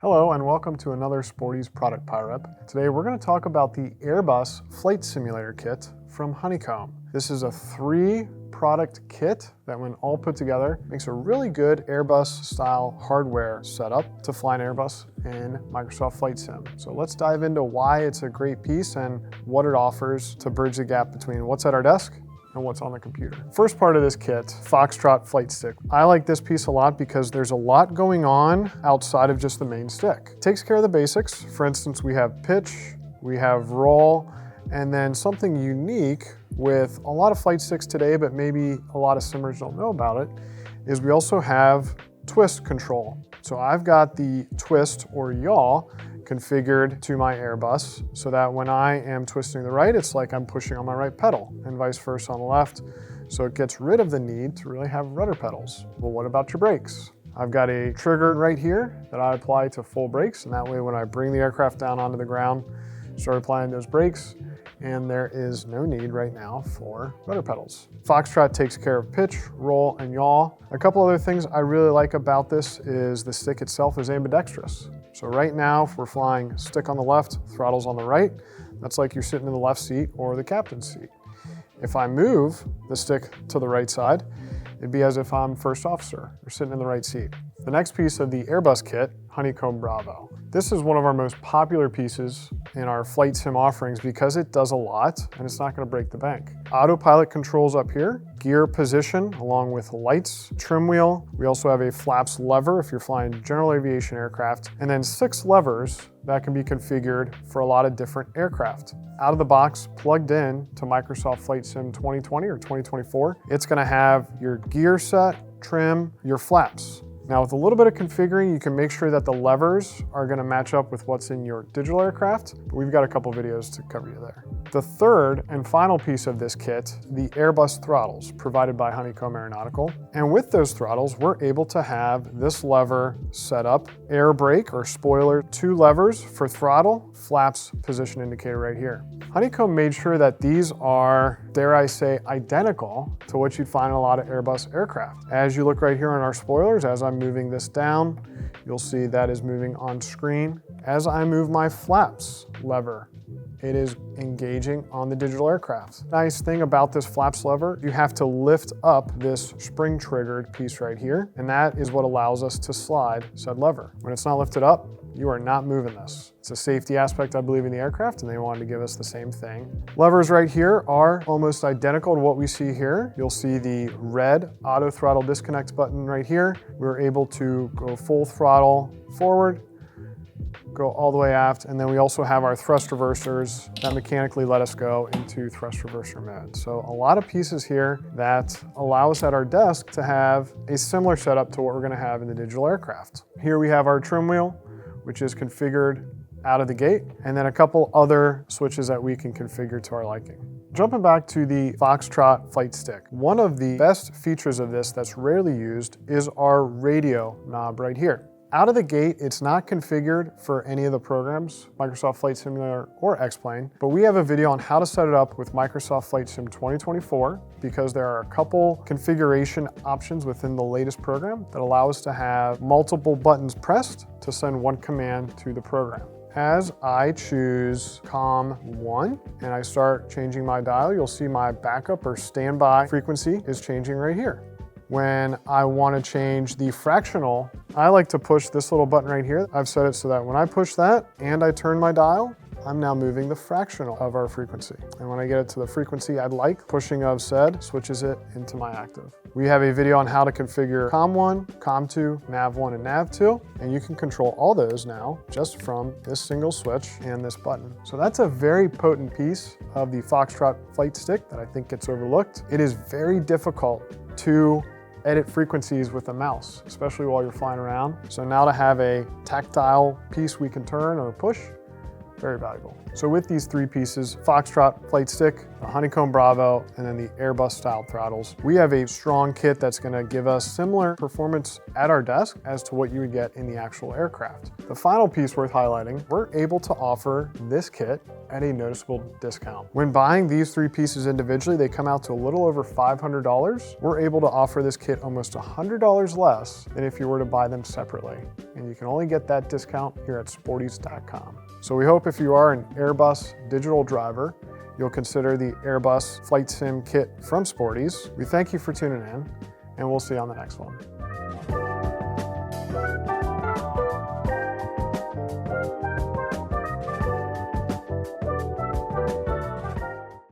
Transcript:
Hello and welcome to another Sporty's Product Pie-Rep. Today we're going to talk about the Airbus Flight Simulator Kit from Honeycomb. This is a 3-product kit that when all put together makes a really good Airbus-style hardware setup to fly an Airbus in Microsoft Flight Sim. So let's dive into why it's a great piece and what it offers to bridge the gap between what's at our desk and what's on the computer. First part of this kit, Foxtrot Flight Stick. I like this piece a lot because there's a lot going on outside of just the main stick. It takes care of the basics. For instance, we have pitch, we have roll, and then something unique with a lot of flight sticks today, but maybe a lot of simmers don't know about it, is we also have twist control. So I've got the twist or yaw configured to my Airbus so that when I am twisting the right, it's like I'm pushing on my right pedal and vice versa on the left. So it gets rid of the need to really have rudder pedals. Well, what about your brakes? I've got a trigger right here that I apply to full brakes, and that way when I bring the aircraft down onto the ground, start applying those brakes, and there is no need right now for rudder pedals. Foxtrot takes care of pitch, roll, and yaw. A couple other things I really like about this is the stick itself is ambidextrous. So right now, if we're flying stick on the left, throttles on the right, that's like you're sitting in the left seat or the captain's seat. If I move the stick to the right side, it'd be as if I'm first officer or sitting in the right seat. The next piece of the Airbus kit, Honeycomb Bravo. This is one of our most popular pieces in our flight sim offerings because it does a lot and it's not going to break the bank. Autopilot controls up here, gear position along with lights, trim wheel. We also have a flaps lever if you're flying general aviation aircraft, and then 6 levers that can be configured for a lot of different aircraft. Out of the box, plugged in to Microsoft Flight Sim 2020 or 2024, it's going to have your gear set, trim, your flaps. Now with a little bit of configuring, you can make sure that the levers are going to match up with what's in your digital aircraft, but we've got a couple videos to cover you there. The third and final piece of this kit, the Airbus throttles provided by Honeycomb Aeronautical. And with those throttles, we're able to have this lever set up, air brake or spoiler, 2 levers for throttle, flaps position indicator right here. Honeycomb made sure that these are, dare I say, identical to what you'd find in a lot of Airbus aircraft. As you look right here on our spoilers, as I'm moving this down, you'll see that is moving on screen. As I move my flaps lever, it is engaging on the digital aircraft. Nice thing about this flaps lever, you have to lift up this spring triggered piece right here, and that is what allows us to slide said lever. When it's not lifted up, you are not moving this. It's a safety aspect, I believe, in the aircraft, and they wanted to give us the same thing. Levers right here are almost identical to what we see here. You'll see the red auto throttle disconnect button right here. We're able to go full throttle forward, go all the way aft, and then we also have our thrust reversers that mechanically let us go into thrust reverser mode. So a lot of pieces here that allow us at our desk to have a similar setup to what we're going to have in the digital aircraft. Here we have our trim wheel, which is configured out of the gate, and then a couple other switches that we can configure to our liking. Jumping back to the Foxtrot Flight Stick, one of the best features of this that's rarely used is our radio knob right here. Out of the gate, it's not configured for any of the programs, Microsoft Flight Simulator or X-Plane, but we have a video on how to set it up with Microsoft Flight Sim 2024 because there are a couple configuration options within the latest program that allow us to have multiple buttons pressed to send one command to the program. As I choose COM1 and I start changing my dial, you'll see my backup or standby frequency is changing right here. When I want to change the fractional, I like to push this little button right here. I've set it so that when I push that and I turn my dial, I'm now moving the fractional of our frequency. And when I get it to the frequency I'd like, pushing of said switches it into my active. We have a video on how to configure COM1, COM2, NAV1, and NAV2, and you can control all those now just from this single switch and this button. So that's a very potent piece of the Foxtrot Flight Stick that I think gets overlooked. It is very difficult to edit frequencies with a mouse, especially while you're flying around. So now to have a tactile piece we can turn or push Very valuable. So with these three pieces, Foxtrot Flight Stick, the Honeycomb Bravo, and then the Airbus-style throttles, we have a strong kit that's gonna give us similar performance at our desk as to what you would get in the actual aircraft. The final piece worth highlighting, we're able to offer this kit at a noticeable discount. When buying these three pieces individually, they come out to a little over $500. We're able to offer this kit almost $100 less than if you were to buy them separately. And you can only get that discount here at sportys.com. So we hope if you are an Airbus digital driver, you'll consider the Airbus Flight Sim Kit from Sporty's. We thank you for tuning in, and we'll see you on the next one.